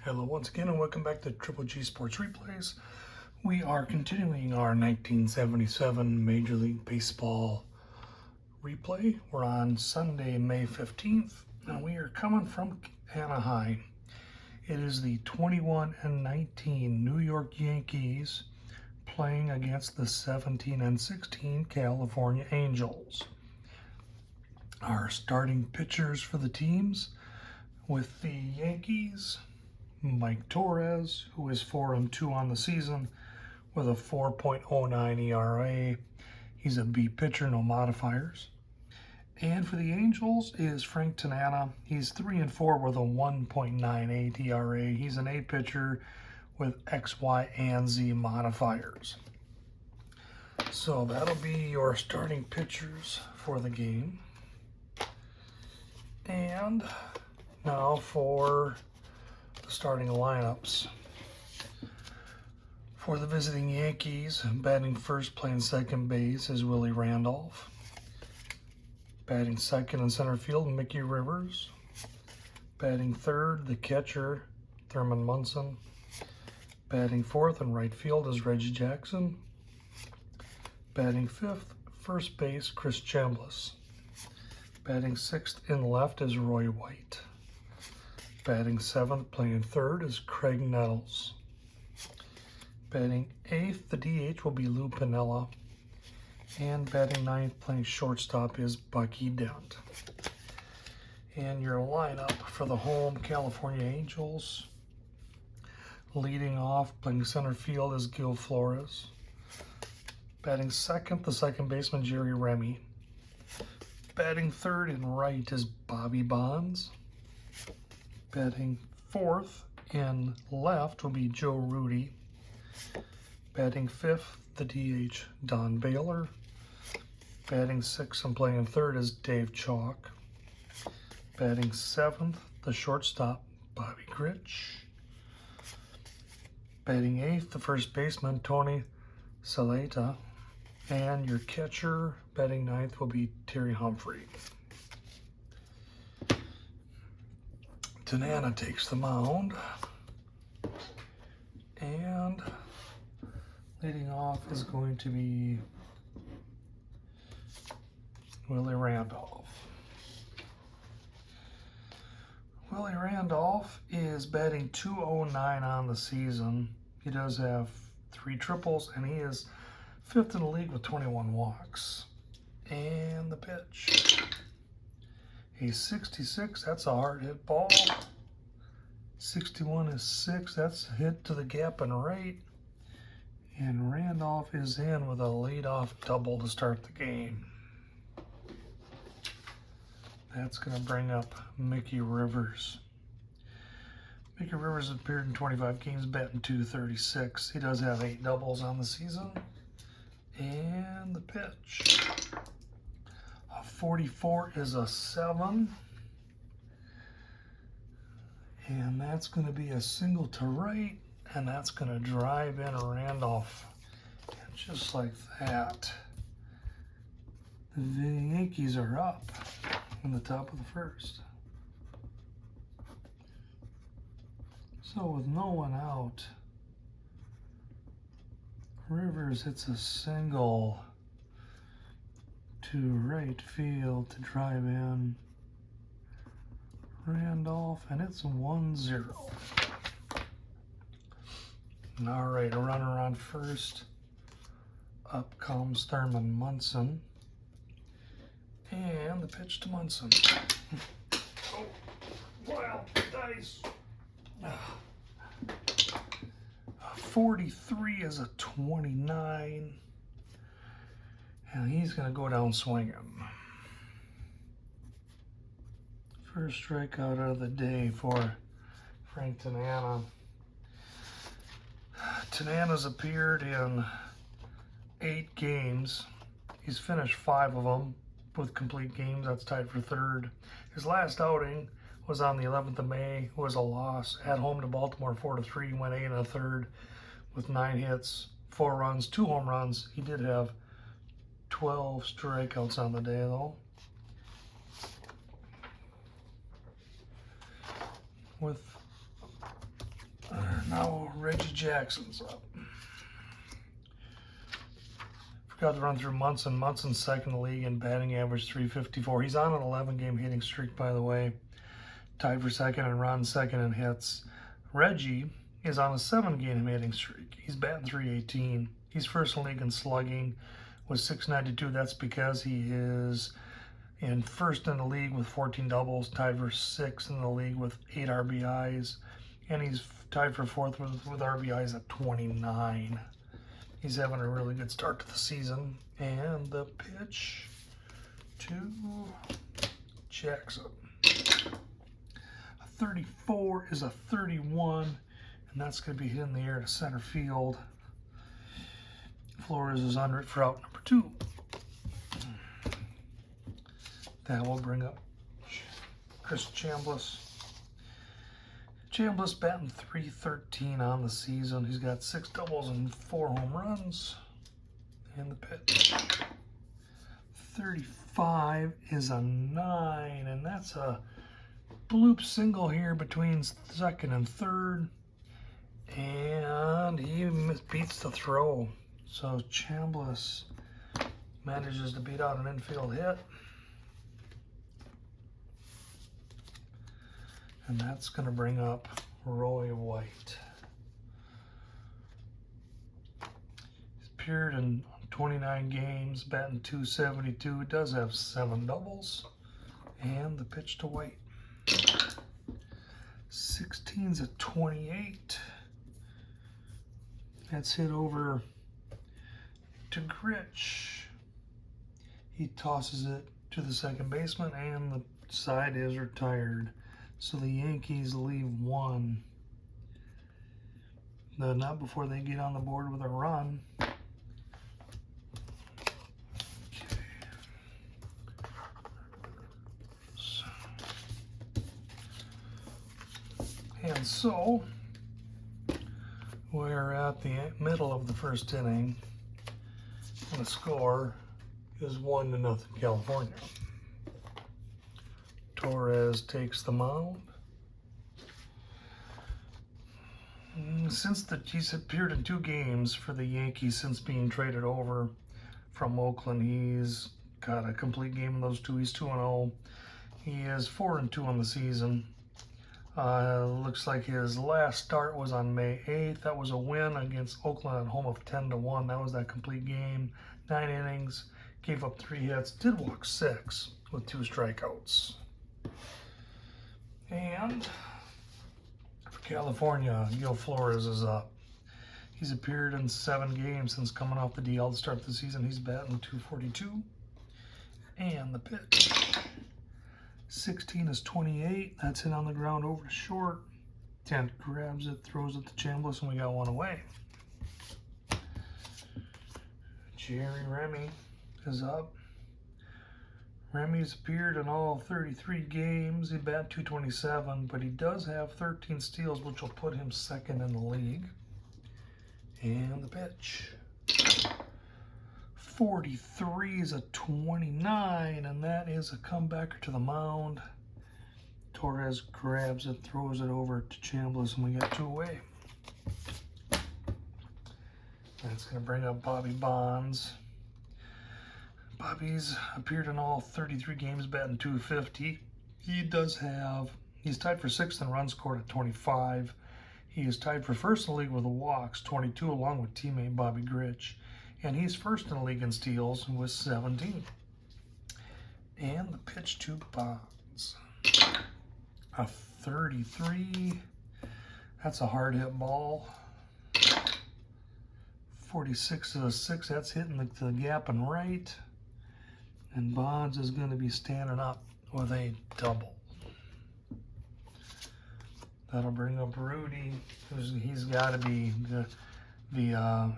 Hello once again and welcome back to Triple G Sports Replays. We are continuing our 1977 Major League Baseball replay. We're on Sunday, May 15th, and we are coming from Anaheim. It is the 21-19 New York Yankees playing against the 17-16 California Angels. Our starting pitchers for the teams with the Yankees: Mike Torres, who is 4-2 on the season with a 4.09 ERA. He's a B pitcher, no modifiers. And for the Angels is Frank Tanana. He's 3-4 with a 1.98 ERA. He's an A pitcher with X, Y, and Z modifiers. So that'll be your starting pitchers for the game. And now for starting lineups. For the visiting Yankees, batting first, playing second base is Willie Randolph. Batting second in center field, Mickey Rivers. Batting third, the catcher, Thurman Munson. Batting fourth in right field is Reggie Jackson. Batting fifth, first base, Chris Chambliss. Batting sixth in left is Roy White. Batting seventh, playing third, is Craig Nettles. Batting eighth, the DH will be Lou Piniella. And batting ninth, playing shortstop, is Bucky Dent. And your lineup for the home California Angels: leading off, playing center field, is Gil Flores. Batting second, the second baseman, Jerry Remy. Batting third in right is Bobby Bonds. Batting fourth in left will be Joe Rudy. Batting fifth, the DH, Don Baylor. Batting sixth and playing third is Dave Chalk. Batting seventh, the shortstop, Bobby Grich. Batting eighth, the first baseman, Tony Saleta. And your catcher, batting ninth, will be Terry Humphrey. Tanana takes the mound, and leading off is going to be Willie Randolph. Willie Randolph is batting .209 on the season. He does have 3 triples, and he is 5th in the league with 21 walks. And the pitch. He's 66, that's a hard hit ball. 61 is 6, that's a hit to the gap and right. And Randolph is in with a leadoff double to start the game. That's going to bring up Mickey Rivers. Mickey Rivers appeared in 25 games, batting .236. He does have 8 doubles on the season. And the pitch. 44 is a 7. And that's going to be a single to right, and that's going to drive in Randolph. And just like that, the Yankees are up in the top of the first. So with no one out, Rivers hits a single to right field to drive in Randolph, and it's 1-0. All right, a runner on first. Up comes Thurman Munson. And the pitch to Munson. Oh, wild dice. 43 is a 29. And he's going to go down swinging. First strikeout of the day for Frank Tanana. Tanana's appeared in 8 games. He's finished 5 of them with complete games. That's tied for third. His last outing was on the 11th of May. It was a loss at home to Baltimore, 4-3. Went 8 1/3 with 9 hits, 4 runs, 2 home runs. He did have 12 strikeouts on the day, though. With Now Reggie Jackson's up. Forgot to run through Munson. Munson's second in the league in batting average, 354. He's on an 11-game hitting streak, by the way. Tied for second in runs, second in hits. Reggie is on a 7-game hitting streak. He's batting 318. He's first in the league in slugging with 692. That's because he is in first in the league with 14 doubles, tied for sixth in the league with 8 RBIs, and he's tied for fourth with RBIs at 29. He's having a really good start to the season. And the pitch to Jackson. A 34 is a 31, and that's going to be hit in the air to center field. Flores is under it for out number 2. That will bring up Chris Chambliss. Chambliss batting 313 on the season. He's got 6 doubles and 4 home runs. And the pitch. 35 is a 9, and that's a bloop single here between second and third. And he beats the throw. So Chambliss manages to beat out an infield hit. And that's going to bring up Roy White. He's appeared in 29 games, batting 272. Does have 7 doubles. And the pitch to White. 16's a 28. That's hit over to Gritch. He tosses it to the second baseman, and the side is retired. So the Yankees leave 1. No, not before they get on the board with a run. Okay. And so we're at the middle of the first inning, and the score is 1-0 California. Torres takes the mound. He's appeared in 2 games for the Yankees since being traded over from Oakland. He's got a complete game in those 2. He's 2-0. He is 4-2 on the season. Looks like his last start was on May 8th. That was a win against Oakland at home of 10-1. That was that complete game. 9 innings, gave up 3 hits, did walk 6 with 2 strikeouts. And for California, Gil Flores is up. He's appeared in 7 games since coming off the DL to start the season. He's batting 242. And the pitch. 16 is 28. That's hit on the ground over to short. Tent grabs it, throws it to Chambliss, and we got 1 away. Jerry Remy is up. Remy's appeared in all 33 games. He bat 227, but he does have 13 steals, which will put him second in the league. And the pitch. 43 is a 29, and that is a comebacker to the mound. Torres grabs it, throws it over to Chambliss, and we got 2 away. That's going to bring up Bobby Bonds. Bobby's appeared in all 33 games, batting 250. He's tied for 6th in runs scored at 25. He is tied for first in the league with the walks, 22, along with teammate Bobby Gritch. And he's first in the league in steals with 17. And the pitch to Bonds. A 33. That's a hard hit ball. 46 is a 6. That's hitting the gap and right. And Bonds is going to be standing up with a double. That'll bring up Rudy. He's got to be the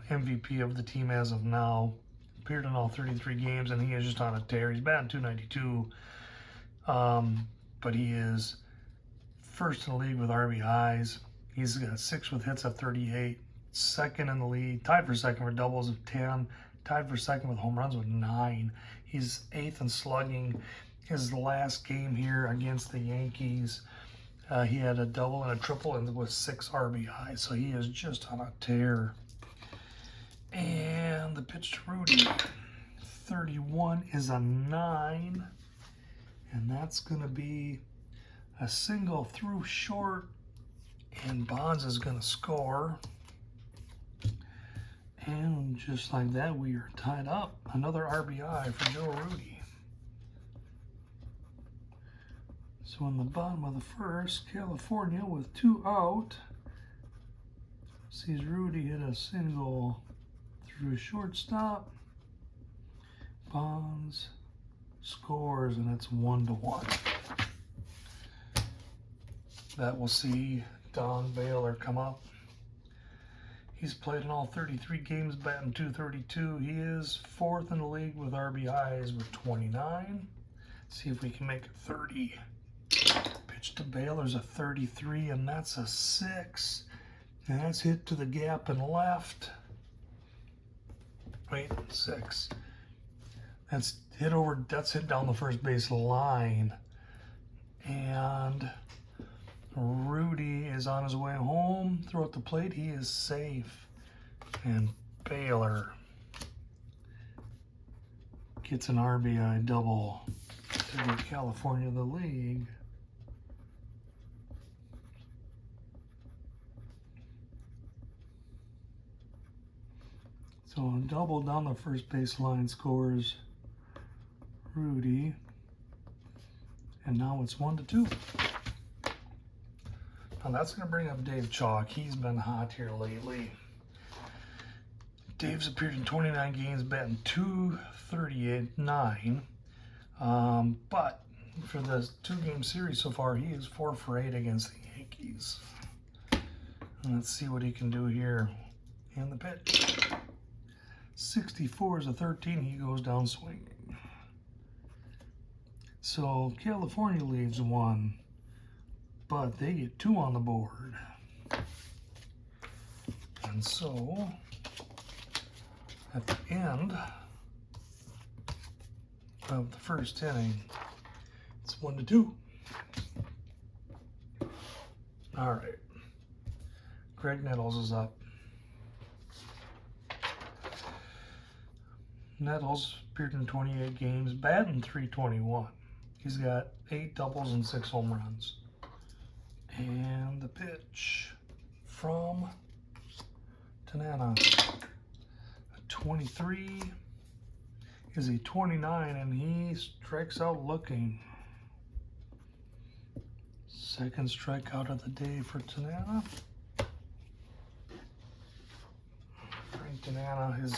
MVP of the team as of now. Appeared in all 33 games, and he is just on a tear. He's batting 292. But he is first in the league with RBIs. He's got 6 with hits at 38. Second in the league. Tied for second for doubles of 10. Tied for second with home runs with 9. He's 8th in slugging. His last game here against the Yankees, He had a double and a triple and with 6 RBI, so he is just on a tear. And the pitch to Rudy, 31 is a 9, and that's going to be a single through short, and Bonds is going to score. And just like that, we are tied up. Another RBI for Joe Rudy. So in the bottom of the first, California with 2 out sees Rudy hit a single through shortstop. Bonds scores, and it's 1-1. That will see Don Baylor come up. He's played in all 33 games, batting .232. He is 4th in the league with RBIs with 29. See if we can make it 30. Pitch to Baylor's a 33, and that's a 6. And that's hit to the gap and left. Wait, 6. That's hit down the first base line. And Rudy is on his way home. Throw at the plate, he is safe. And Baylor gets an RBI double to give California the lead. So a double down the first base line scores Rudy. And now it's 1-2. Now that's going to bring up Dave Chalk. He's been hot here lately. Dave's appeared in 29 games, batting .238.9. But for the 2-game series so far, he is 4 for 8 against the Yankees. And let's see what he can do here. And the pitch. 64 is a 13. He goes down swinging. So California leads 1, but they get 2 on the board. And so at the end of the first inning, it's 1-2. All right. Greg Nettles is up. Nettles appeared in 28 games, batting .321. He's got 8 doubles and 6 home runs. And the pitch from Tanana. A 23 is a 29, and he strikes out looking. Second strikeout of the day for Tanana. Frank Tanana, his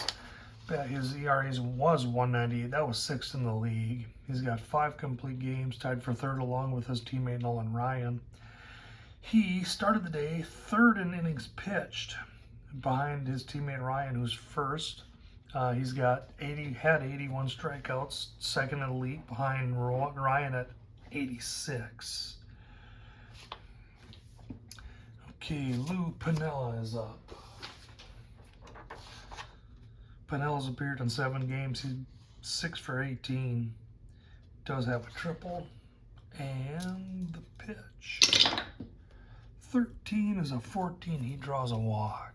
ERA was 1.98. That was 6th in the league. He's got 5 complete games, tied for 3rd along with his teammate Nolan Ryan. He started the day 3rd in innings pitched behind his teammate Ryan, who's 1st. He's got had 81 strikeouts, 2nd in the league behind Ryan at 86. Okay, Lou Piniella is up. Pinella's appeared in 7 games. He's 6 for 18. Does have a triple. And the pitch. 13 is a 14. He draws a walk.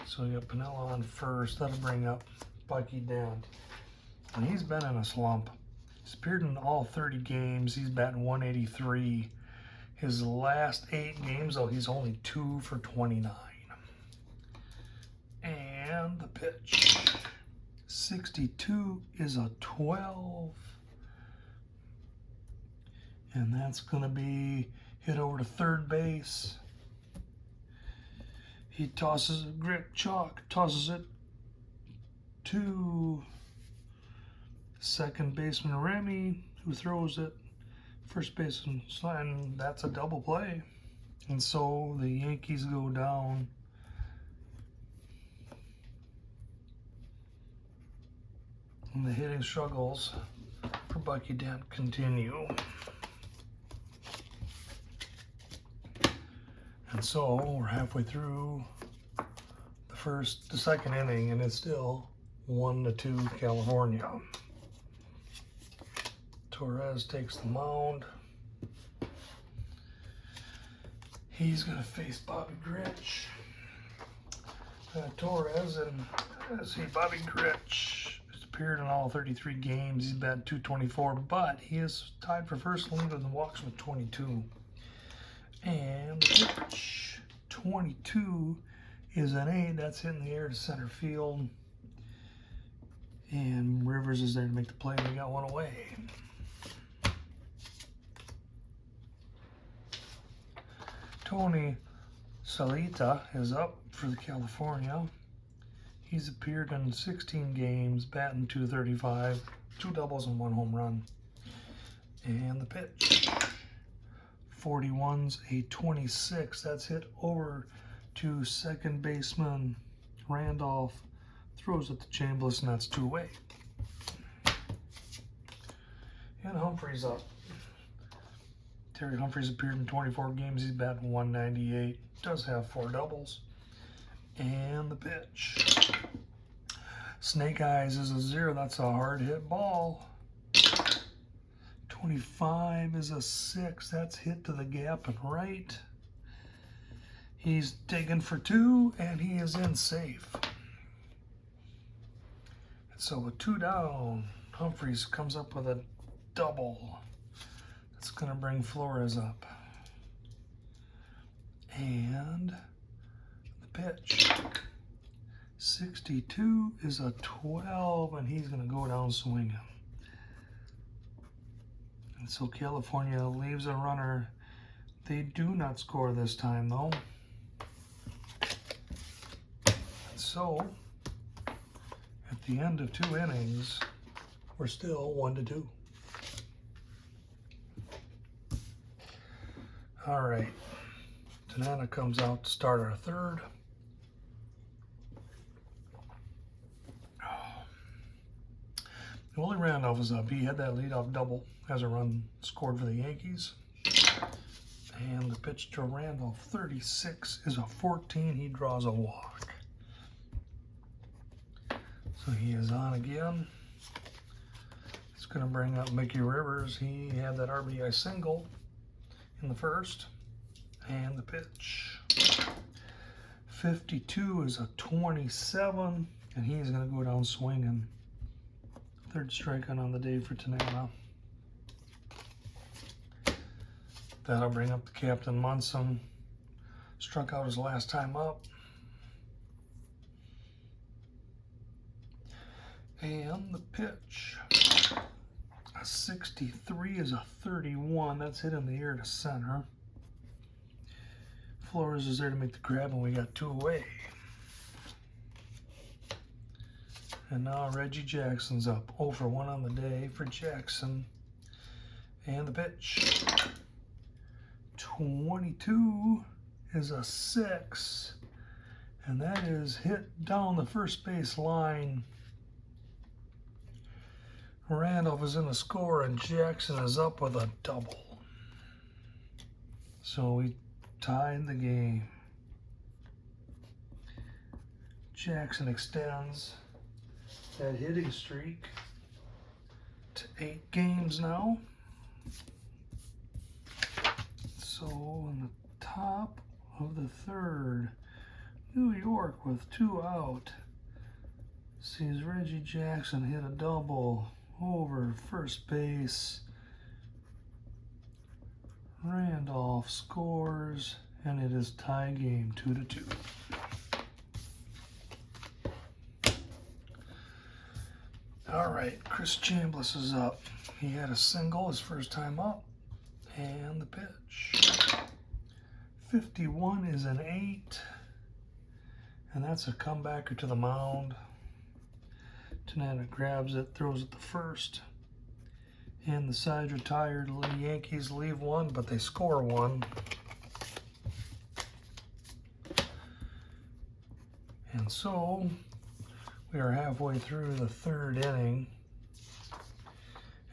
So we got Piniella on first. That'll bring up Bucky Dent. And he's been in a slump. He's appeared in all 30 games. He's batting 183. His last 8 games, though, he's only 2 for 29. And the pitch. 62 is a 12. And that's going to be hit over to 3rd base. He tosses it, Greg Chalk tosses it to 2nd baseman Remy, who throws it. First baseman Slan, that's a double play. And so the Yankees go down. And the hitting struggles for Bucky Dent continue. And so we're halfway through the 2nd inning, and it's still 1-2 California. Torres takes the mound. He's going to face Bobby Grich. Torres, and let's see, Bobby Grich has appeared in all 33 games. He's batting .224, but he is tied for first in the league in walks with 22. And the pitch, 22 is an 8. That's hitting the air to center field. And Rivers is there to make the play. We got one away. Tony Salita is up for the California. He's appeared in 16 games, batting .235, 2 doubles and 1 home run. And the pitch, 41's a 26. That's hit over to second baseman Randolph. Throws it to Chambliss, and that's 2 away. And Humphrey's up. Terry Humphreys appeared in 24 games. He's batting .198. Does have 4 doubles. And the pitch. Snake Eyes is a 0. That's a hard hit ball. 25 is a 6. That's hit to the gap and right. He's digging for 2, and he is in safe. So with 2 down, Humphreys comes up with a double. That's going to bring Flores up. And the pitch. 62 is a 12, and he's going to go down swinging. And so California leaves a runner. They do not score this time, though. And so, at the end of 2 innings, we're still 1-2. All right, Tanana comes out to start our third. Willie Randolph is up. He had that leadoff double as a run scored for the Yankees. And the pitch to Randolph, 36 is a 14. He draws a walk. So he is on again. It's going to bring up Mickey Rivers. He had that RBI single in the first. And the pitch. 52 is a 27. And he's going to go down swinging. Third strikeout on the day for Tanana. That'll bring up the captain, Munson. Struck out his last time up. And the pitch. A 63 is a 31. That's hit in the air to center. Flores is there to make the grab, and we got 2 away. And now Reggie Jackson's up. 0 for 1 on the day for Jackson. And the pitch. 22 is a 6. And that is hit down the first base line. Randolph is in the score, and Jackson is up with a double. So we tied the game. Jackson extends that hitting streak to 8 games now. So in the top of the third, New York with 2 out sees Reggie Jackson hit a double over first base. Randolph scores, and it is tie game 2-2. All right, Chris Chambliss is up. He had a single his first time up. And the pitch. 51 is an 8. And that's a comebacker to the mound. Tanana grabs it, throws it to first. And the side's retired. The Yankees leave 1, but they score 1. And so we are halfway through the 3rd inning.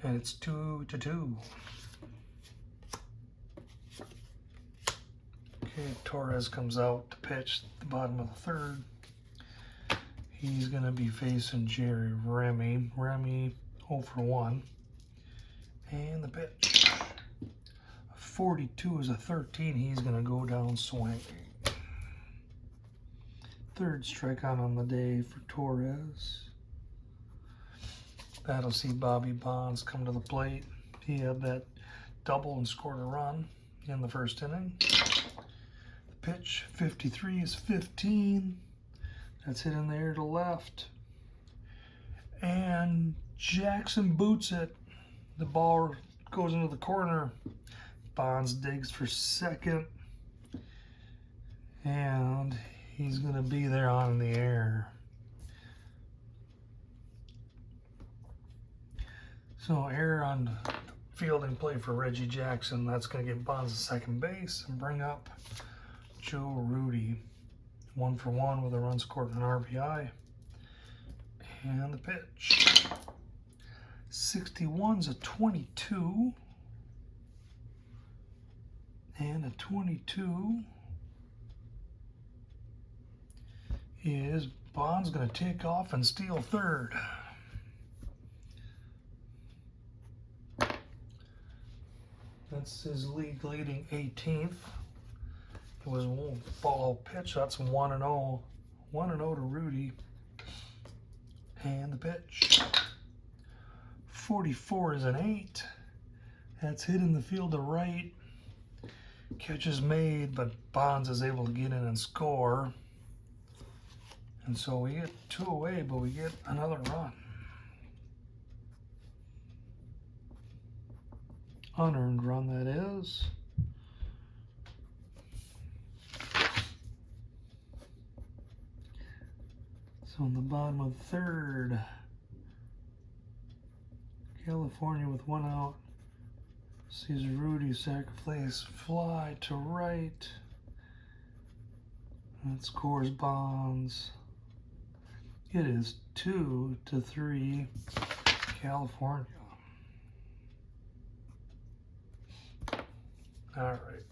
And it's 2-2. Okay, Torres comes out to pitch at the bottom of the 3rd. He's going to be facing Jerry Remy. Remy 0 for 1. And the pitch. 42 is a 13. He's going to go down swinging. Third strikeout on the day for Torres. That'll see Bobby Bonds come to the plate. He had that double and scored a run in the first inning. The pitch, 53 is 15. That's hit in the air to left. And Jackson boots it. The ball goes into the corner. Bonds digs for second. And he's going to be there on the air. So error on fielding play for Reggie Jackson. That's going to get Bonds to second base and bring up Joe Rudy. 1 for 1 with a run scored and an RBI. And the pitch. 61's a 22. And a 22 is Bonds going to take off and steal third. That's his league leading 18th. It was a ball pitch. That's 1-0. 1-0 to Rudy. And the pitch. 44 is an 8. That's hit in the field to right. Catch is made, but Bonds is able to get in and score. And so we get 2 away, but we get another run. Unearned run, that is. So in the bottom of third, California with 1 out. Sees Rudy sacrifice fly to right. That scores Bonds. It is 2-3 California. All right.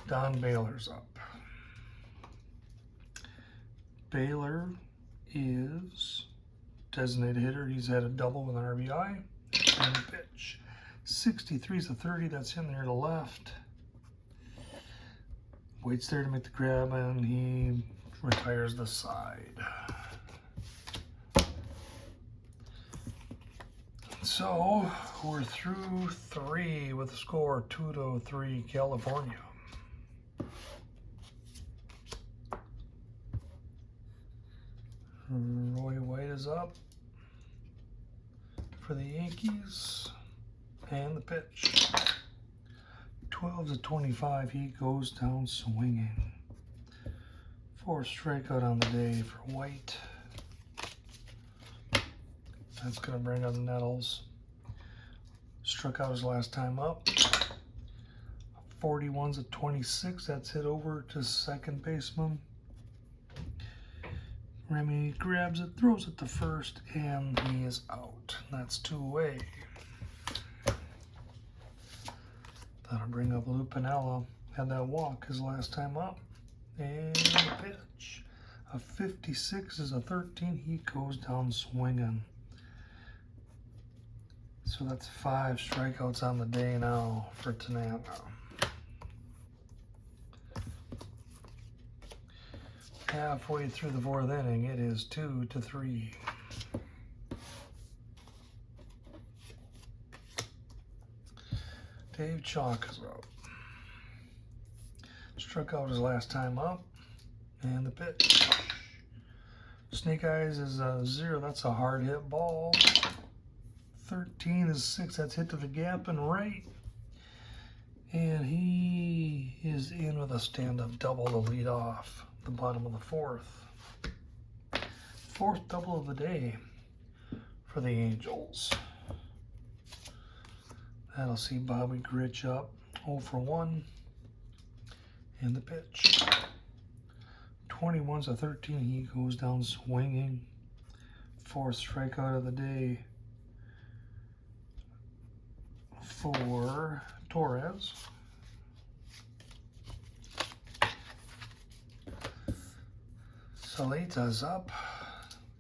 Don Baylor's up. Baylor is designated hitter. He's had a double with an RBI. And the pitch. 63 is a 30. That's in there to left. Waits there to make the grab, and he retires the side. So we're through 3 with a score 2-3 California. Roy White is up for the Yankees. And the pitch. 12-25, he goes down swinging. 4th strikeout on the day for White. That's going to bring up Nettles. Struck out his last time up. 41's a 26. That's hit over to second baseman. Remy grabs it, throws it to first, and he is out. That's 2 away. That'll bring up Lou Piniella. Had that walk his last time up. And the pitch. A 56 is a 13. He goes down swinging. So that's 5 strikeouts on the day now for Tanaka. Halfway through the 4th inning, it is 2-3. Dave Chalk is up. Struck out his last time up. And the pitch. Snake Eyes is a 0. That's a hard hit ball. 13 is 6. That's hit to the gap and right. And he is in with a stand-up double to lead off the bottom of the 4th. 4th double of the day for the Angels. That'll see Bobby Grich up 0 for 1. And the pitch. 21's a 13. He goes down swinging. 4th strikeout of the day for Torres. Salita's up.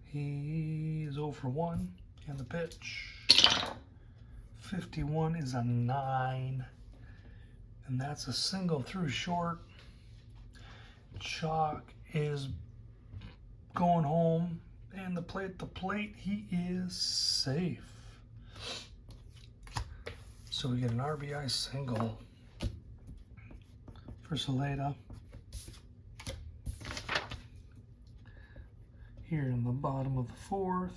He's 0 for 1 in the pitch. 51 is a 9. And that's a single through short. Chalk is going home. And the plate, he is safe. So we get an RBI single for Salita. Here in the bottom of the 4th.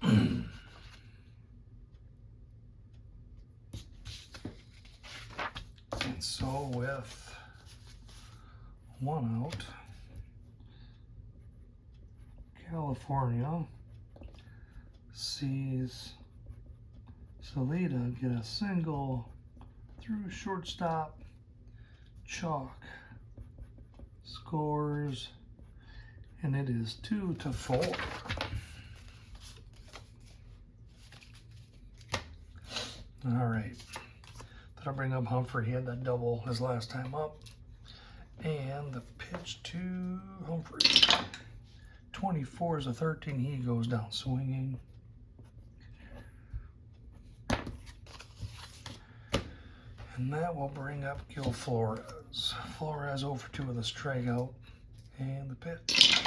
And so with 1 out, California sees Salita get a single through shortstop. Chalk scores, and it is 2-4. All right. That'll bring up Humphrey. He had that double his last time up. And the pitch to Humphrey. 24 is a 13. He goes down swinging. And that will bring up Gil Flores. Flores 0 for 2 with a strikeout. And the pitch.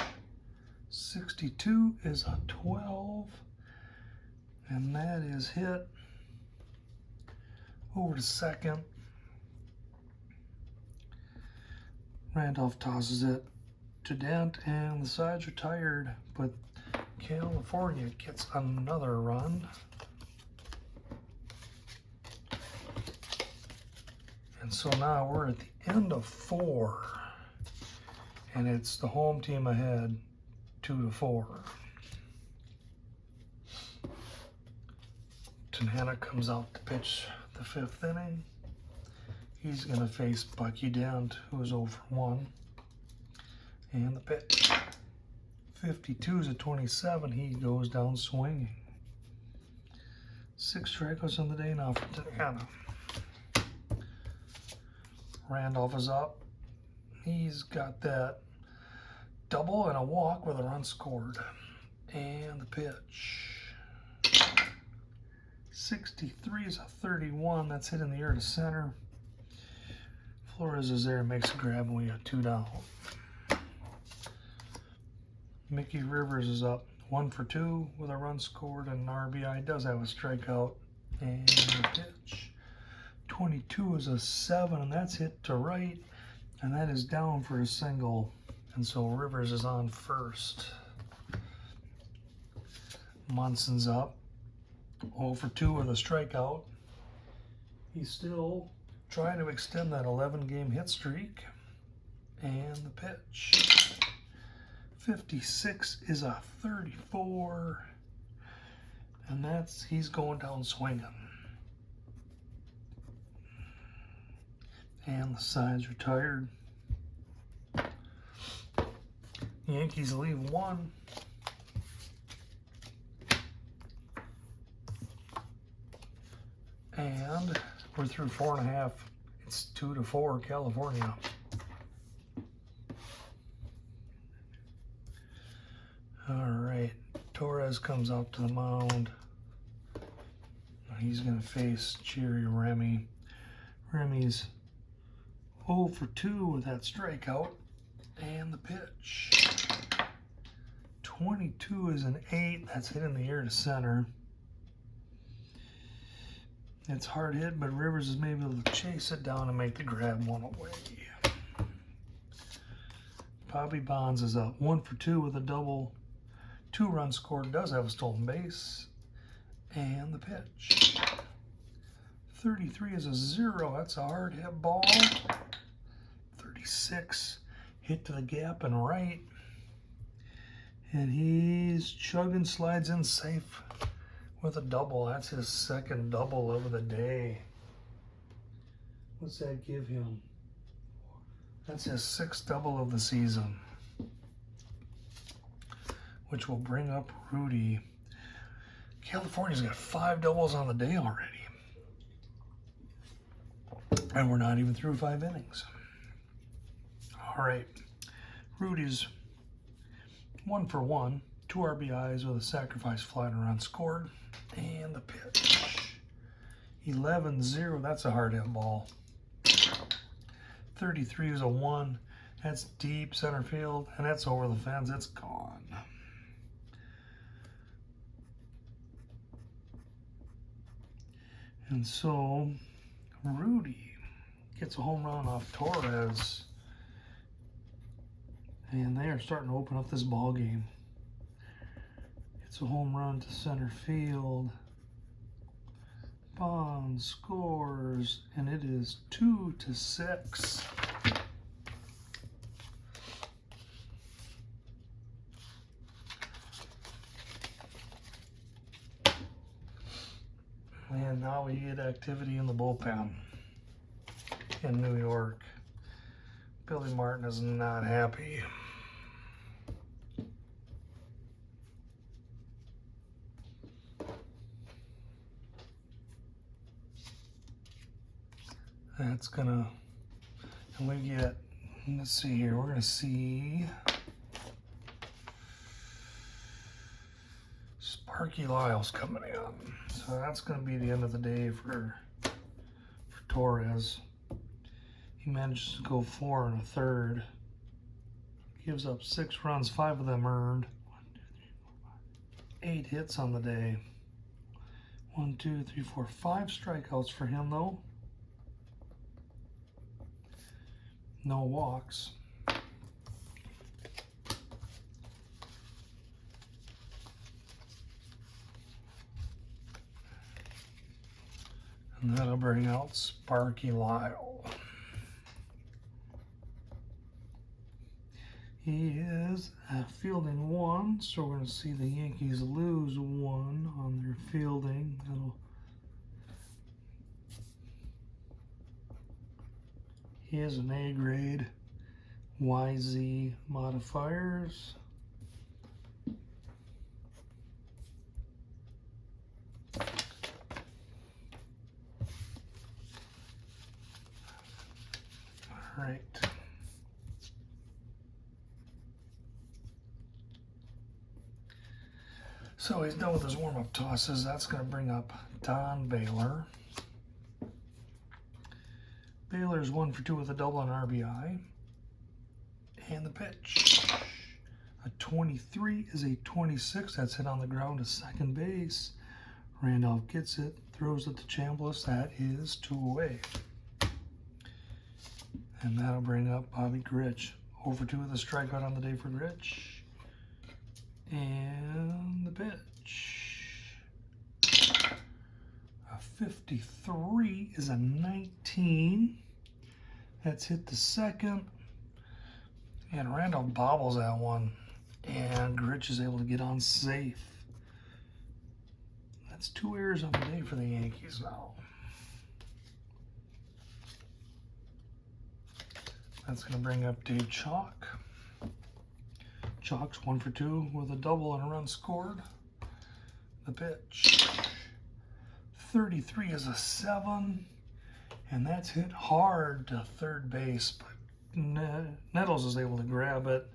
62 is a 12. And that is hit over to second. Randolph tosses it to Dent, and the sides are tired, but California gets another run. And so now we're at the end of 4, and it's the home team ahead 2-4. Tanana comes out to pitch the 5th inning. He's going to face Bucky Dent, who is 0 for 1. And the pitch. 52 is a 27. He goes down swinging. 6 strikeouts on the day now for Tanana. Randolph is up. He's got that double and a walk with a run scored. And the pitch. 63 is a 31. That's hit in the air to center. Flores is there, makes a grab, and we got 2 down. Mickey Rivers is up 1 for 2 with a run scored and an RBI. Does have a strikeout. And the pitch. 22 is a 7, and that's hit to right. And that is down for a single. And so Rivers is on first. Munson's up 0 for 2 with a strikeout. He's still trying to extend that 11-game hit streak. And the pitch. 56 is a 34. And he's going down swinging. And the side's retired. Yankees leave 1. And we're through 4.5. It's 2-4 California. All right, Torres comes out to the mound. He's going to face Jerry Remy. Remy's 0 for 2 with that strikeout. And the pitch. 22 is an 8. That's hit in the air to center. It's hard hit, but Rivers is maybe able to chase it down and make the grab one away. Bobby Bonds is up 1 for 2 with a double. 2 runs scored. Does have a stolen base. And the pitch. 33 is a 0. That's a hard hit ball. 36 hit to the gap and right. And he's chugging, slides in safe with a double. That's his second double of the day. What's that give him? That's his 6th double of the season, which will bring up Rudy. California's got 5 doubles on the day already. And we're not even through 5 innings. All right, Rudy's 1 for 1, 2 RBIs with a sacrifice fly and a run scored. And the pitch. 11-0, that's a hard hit ball. 33 is a 1. That's deep center field, and that's over the fence. It's gone. And so Rudy gets a home run off Torres, and they are starting to open up this ball game. It's a home run to center field. Bond scores, and it is 2-6. And now we get activity in the bullpen in New York. Billy Martin is not happy. That's gonna, and we get, let's see here, we're gonna see Sparky Lyles coming in. So that's gonna be the end of the day for Torres. He manages to go 4 1/3. Gives up 6 runs, 5 of them earned. 8 hits on the day. 1, 2, 3, 4, 5 strikeouts for him though. No walks. And that'll bring out Sparky Lyle. He is fielding 1, so we're going to see the Yankees lose 1 on their fielding. He is an A grade. YZ modifiers. All right. So he's done with his warm-up tosses. That's going to bring up Don Baylor. Baylor's 1 for 2 with a double and RBI. And the pitch. A 23 is a 26. That's hit on the ground to second base. Randolph gets it, throws it to Chambliss. That is 2 away. And that'll bring up Bobby Grich. 0 for 2 with a strikeout on the day for Grich. And the pitch. A 53 is a 19. That's hit to second. And Randolph bobbles that one. And Grich is able to get on safe. That's 2 errors on the day for the Yankees now. That's going to bring up Dave Chalk. Chalk's 1 for 2 with a double and a run scored. The pitch. 33 is a 7. And that's hit hard to third base. But Nettles is able to grab it.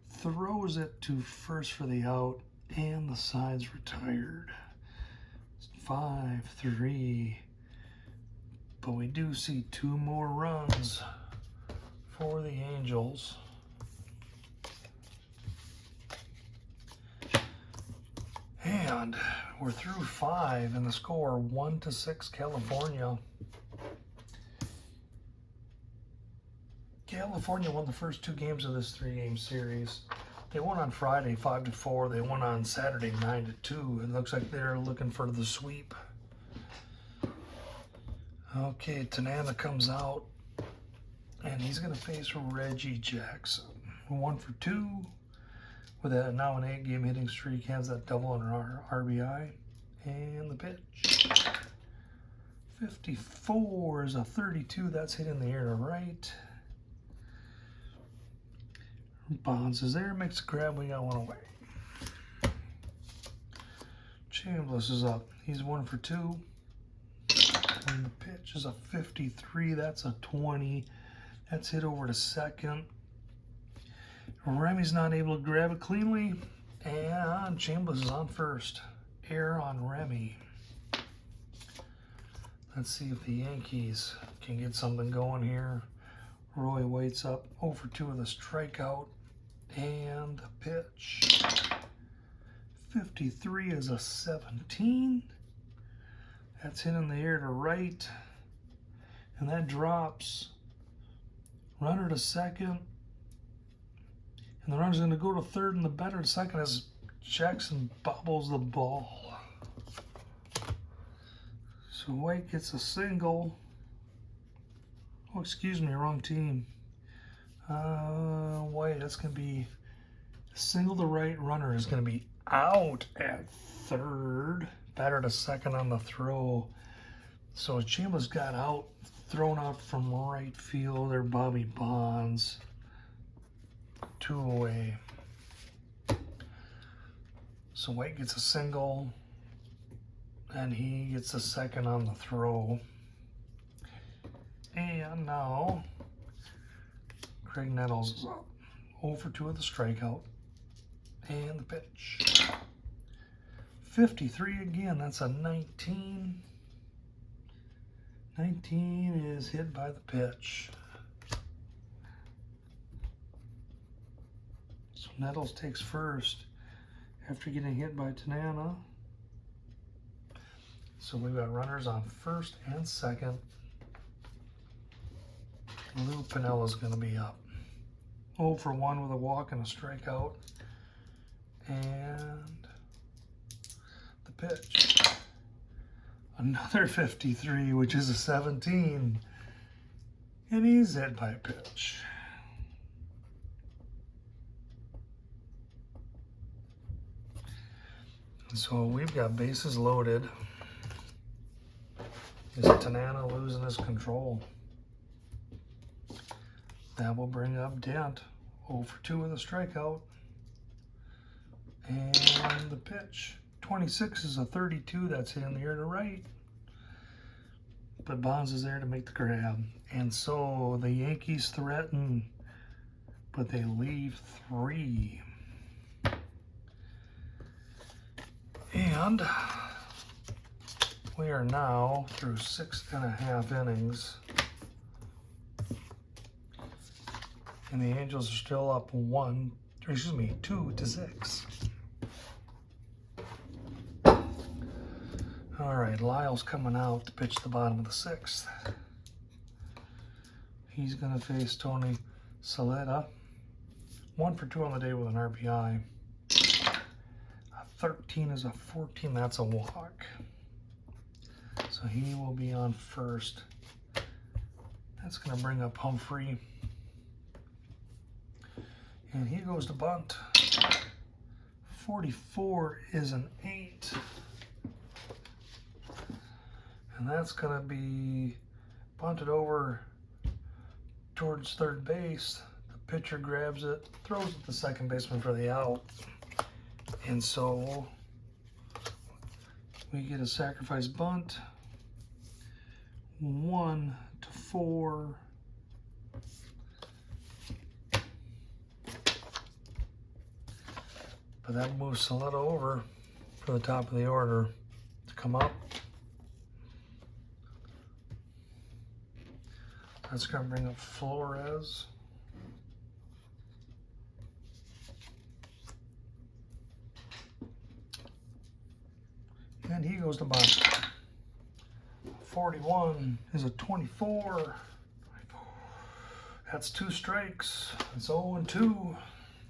Throws it to first for the out. And the side's retired. 5-3. But we do see 2 more runs for the Angels. And we're through 5 and the score 1-6 California. California won the first 2 games of this 3-game series. They won on Friday 5-4. They won on Saturday 9-2. It looks like they're looking for the sweep. Okay, Tanana comes out and he's going to face Reggie Jackson. 1 for 2 with a now an 8-game hitting streak. Has that double and RBI. And the pitch. 54 is a 32. That's hit in the air to right. Bonds is there, makes a grab, we got 1 away. Chambliss is up. He's 1 for 2. And the pitch is a 53. That's a 20. That's hit over to second. Remy's not able to grab it cleanly, and Chambliss is on first. Error on Remy. Let's see if the Yankees can get something going here. Roy White's up 0 for 2 with a strikeout, and the pitch. 53 is a 17. That's hit in the air to right, and that drops. Runner to second, and the runner's going to go to third, and the batter to second as Jackson bobbles the ball. So White gets a single. Oh, excuse me, wrong team. White, that's going to be a single to right. Runner is going to be out at third. Batter to second on the throw. So Chambliss got out, thrown out from right field. There, Bobby Bonds. 2 away. So White gets a single, and he gets a second on the throw. And now Craig Nettles is up 0 for 2 with a strikeout, and the pitch. 53 again, that's a 19. 19 is hit by the pitch. So Nettles takes first after getting hit by Tanana. So we've got runners on first and second. Lou Pinella's going to be up 0 for 1 with a walk and a strikeout. And the pitch. Another 53, which is a 17. And he's hit by a pitch. So we've got bases loaded. Is Tanana losing his control? That will bring up Dent 0 for 2 with a strikeout. And the pitch. 26 is a 32. That's hit in the air to right. But Bonds is there to make the grab. And so the Yankees threaten, but they leave 3. And we are now through 6.5 innings. And the Angels are still up 2 to 6. All right, Lyle's coming out to pitch the bottom of the 6th. He's going to face Tony Saleta. 1 for 2 on the day with an RBI. A 13 is a 14. That's a walk. So he will be on first. That's going to bring up Humphrey. And he goes to bunt. 44 is an 8. And that's going to be bunted over towards third base. The pitcher grabs it, throws it to the second baseman for the out. And so we get a sacrifice bunt. 1 to 4. But that moves Saleta over for the top of the order to come up. That's going to bring up Flores. And he goes to bunt. 41 is a 24. That's 2 strikes. It's 0 and 2.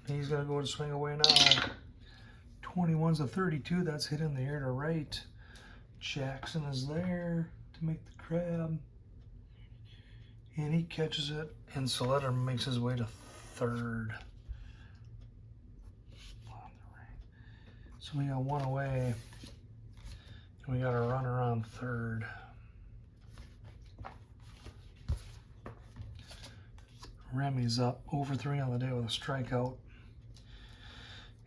He's going to go to swing away now. 21's a 32. That's hit in the air to right. Jackson is there to make the grab. And he catches it, and Saleta makes his way to third. So we got 1 away, and we got a runner on third. Remy's up 0 for 3 on the day with a strikeout.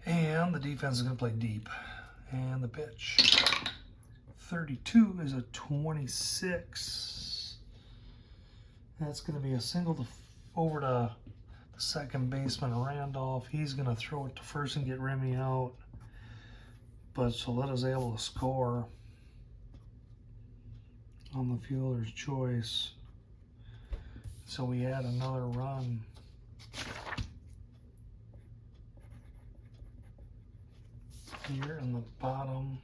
And the defense is going to play deep. And the pitch. 32 is a 26. That's going to be a single over to second baseman Randolph, he's going to throw it to first and get Remy out. But Solita's is able to score on the fielder's choice. So we had another run. Here in the bottom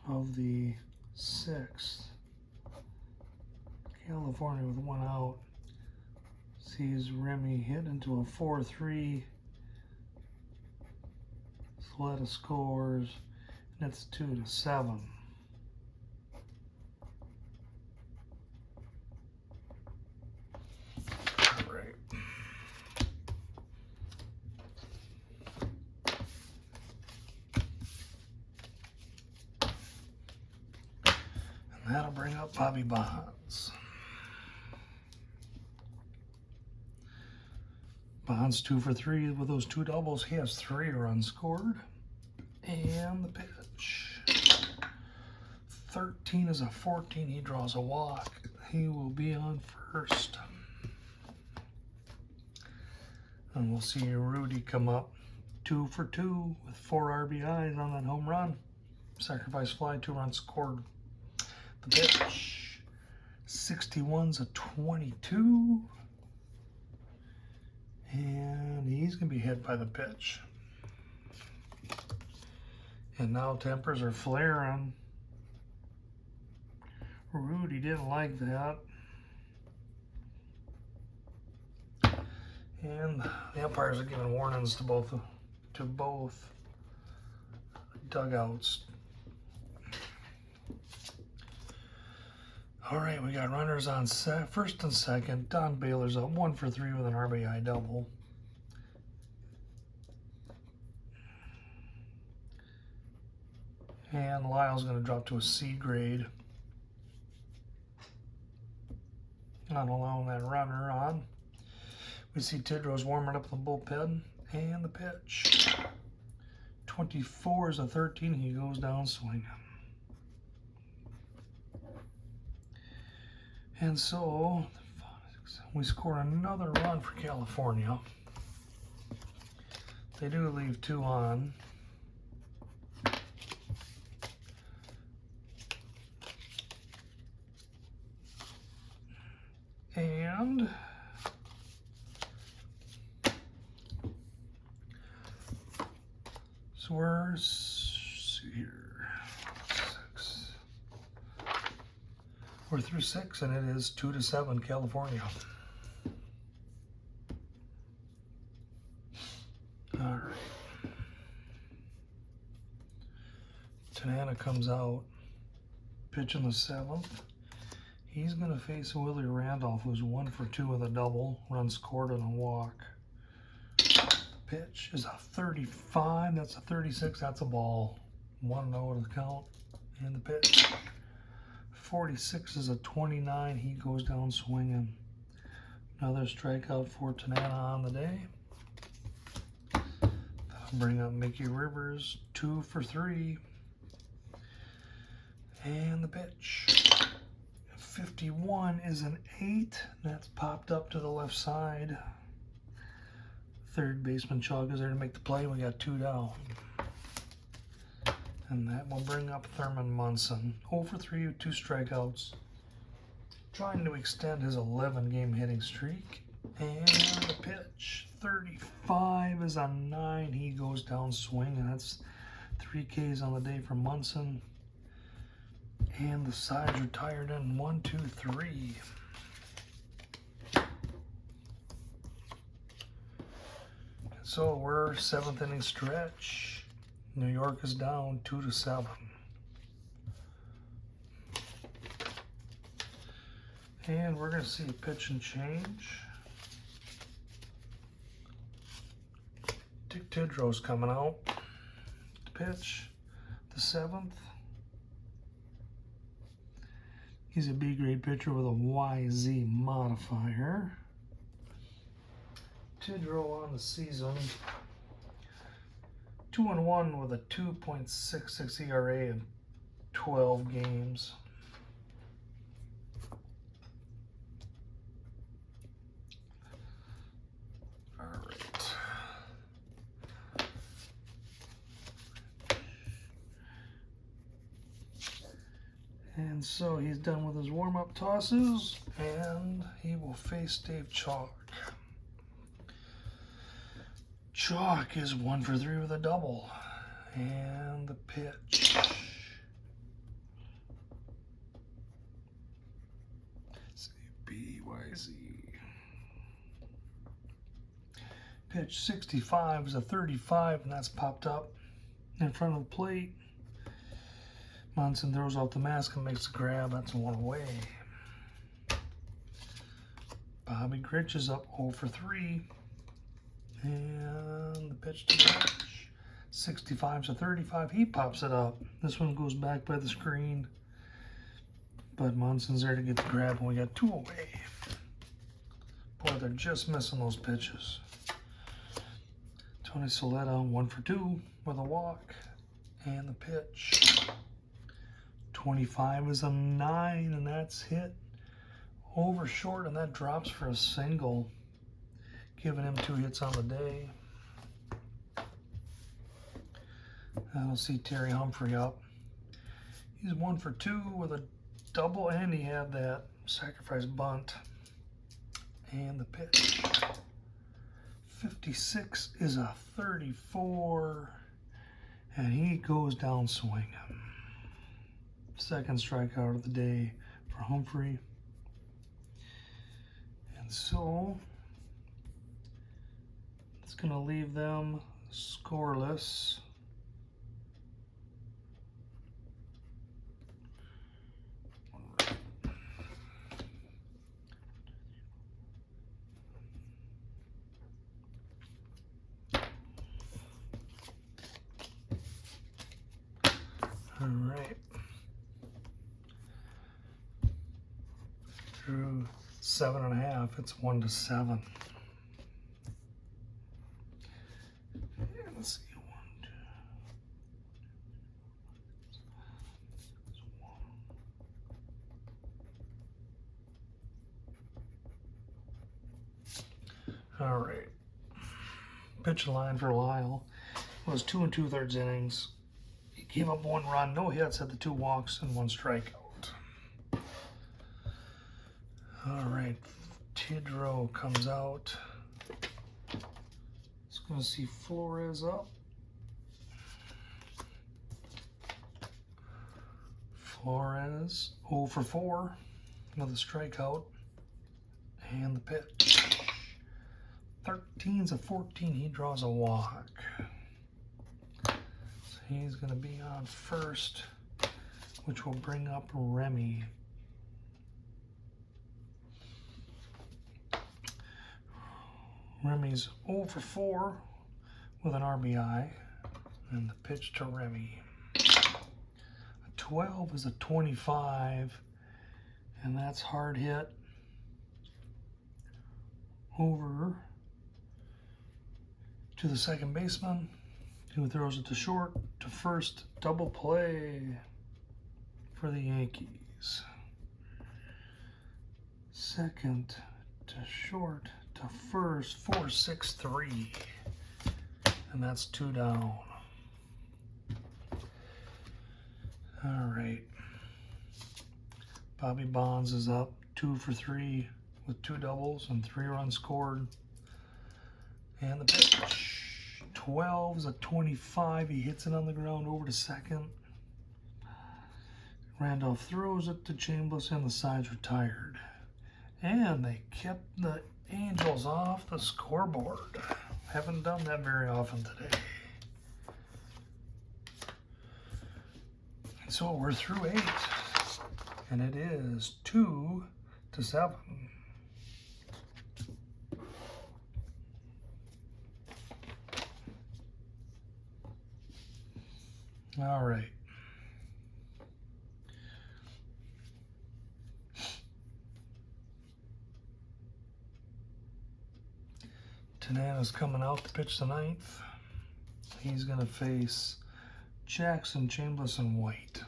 of the sixth. California with one out sees Remy hit into a 4-3. Solita scores, and it's 2-7. All right. And that'll bring up Bobby Bonds. Bonds 2 for 3 with those 2 doubles. He has 3 runs scored. And the pitch. 13 is a 14. He draws a walk. He will be on first. And we'll see Rudy come up 2 for 2 with 4 RBIs on that home run. Sacrifice fly, 2 runs scored. The pitch. 61's a 22. And he's going to be hit by the pitch. And now tempers are flaring. Rudy didn't like that. And the umpires are giving warnings to both dugouts. All right, we got runners on first and second. Don Baylor's up 1 for 3 with an RBI double. And Lyle's going to drop to a C grade. Not allowing that runner on. We see Tidrow's warming up the bullpen. And the pitch. 24 is a 13. He goes down swinging. And so we score another run for California. They do leave 2 on. And so we're here. 6. We're through 6, and it is 2-7 California. All right. Tanana comes out, pitching the 7th. He's going to face Willie Randolph, who's 1 for 2 with a double, run scored and a walk. Pitch is a 35. That's a 36. That's a ball. 1-0 to the count. And the pitch. 46 is a 29. He goes down swinging. Another strikeout for Tanana on the day. That'll bring up Mickey Rivers, 2 for 3. And the pitch. 51 is an 8. That's popped up to the left side. Third baseman Chalk is there to make the play. We got 2 down. And that will bring up Thurman Munson. 0 for 3 with 2 strikeouts. Trying to extend his 11-game hitting streak. And the pitch. 35 is a 9. He goes down swinging. That's 3 Ks on the day for Munson. And the sides retired in 1, 2, 3. So we're 7th inning stretch. New York is down 2-7. And we're going to see a pitch and change. Dick Tidrow's coming out. The pitch, the 7th. He's a B-grade pitcher with a YZ modifier. Tidrow on the season, 2-1 with a 2.66 ERA in 12 games. And so he's done with his warm-up tosses, and he will face Dave Chalk. Chalk is 1 for 3 with a double. And the pitch. CBYZ. Pitch 65 is a 35, and that's popped up in front of the plate. Monson throws out the mask and makes a grab. That's one away. Bobby Grich is up 0 for 3. And the pitch to Grich. 65 is a 35. He pops it up. This one goes back by the screen. But Monson's there to get the grab, and we got 2 away. Boy, they're just missing those pitches. Tony Soletta 1 for 2 with a walk. And the pitch. 25 is a 9, and that's hit over short, and that drops for a single, giving him 2 hits on the day. I don't see Terry Humphrey up. He's 1 for 2 with a double, and he had that sacrifice bunt. And the pitch. 56 is a 34, and he goes down swinging. Second strikeout of the day for Humphrey. And so it's going to leave them scoreless. All right. Through 7.5, it's 1 to 7. Let's see, 1, 2. All right. Pitch line for Lyle was 2 2/3 innings. He gave up 1 run, no hits, had the 2 walks and 1 strikeout. All right, Tidrow comes out. It's going to see Flores up. Flores 0 for 4 with a strikeout. And the pitch. 13's a 14. He draws a walk. So he's going to be on first, which will bring up Remy. Remy's 0 for 4 with an RBI, and the pitch to Remy. A 12 is a 25, and that's hard hit over to the second baseman, who throws it to short, to first. Double play for the Yankees. Second to short to first, 4-6-3, and that's 2 down. All right, Bobby Bonds is up 2 for 3 with 2 doubles and 3 runs scored. And the pitch. 12 is a 25. He hits it on the ground over to second. Randolph throws it to Chambliss, and the side's retired. And they kept the Angels off the scoreboard. Haven't done that very often today. So we're through 8, and it is 2 to 7. All right. Tanana's coming out to pitch the 9th. He's going to face Jackson, Chambliss, and White.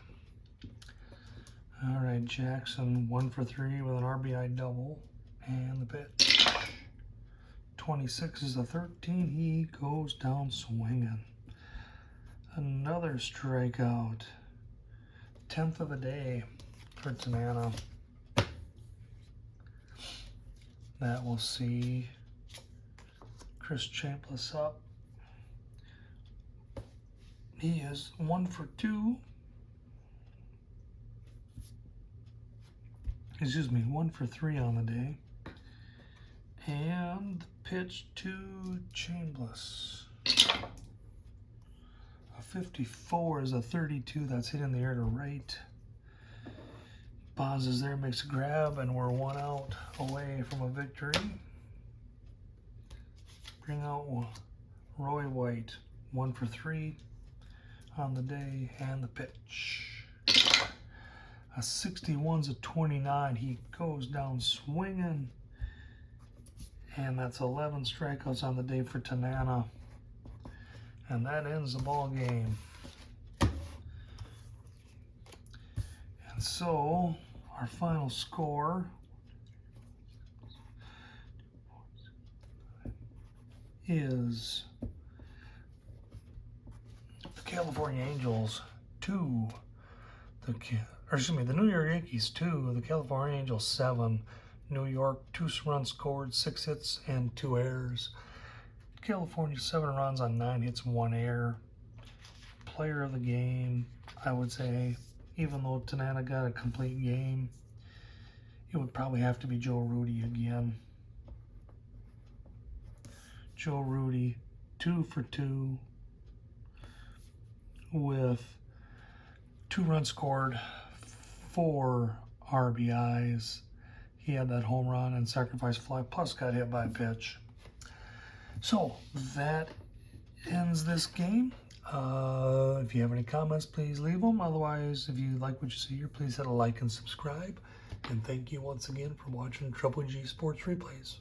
All right, Jackson 1 for 3 with an RBI double, and the pitch. 26 is a 13. He goes down swinging. Another strikeout. 10th of the day for Tanana. That will see Chris Chambliss up. He is 1 for 2. Excuse me, 1 for 3 on the day. And pitch to Chambliss. A 54 is a 32. That's hitting the air to right. Bonds is there, makes a grab, and we're 1 out away from a victory. Bring out Roy White, 1 for 3 on the day, and the pitch. A 61's a 29. He goes down swinging, and that's 11 strikeouts on the day for Tanana, and that ends the ball game. And so our final score is the California Angels 2, the New York Yankees 2, the California Angels 7. New York 2 runs scored, 6 hits and 2 errors. California 7 runs on 9 hits, 1 error. Player of the game, I would say, even though Tanana got a complete game, it would probably have to be Joe Rudi again. Joe Rudi, 2 for 2 with 2 runs scored, 4 RBIs. He had that home run and sacrifice fly, plus got hit by a pitch. So that ends this game. If you have any comments, please leave them. Otherwise, if you like what you see here, please hit a like and subscribe. And thank you once again for watching Triple G Sports Replays.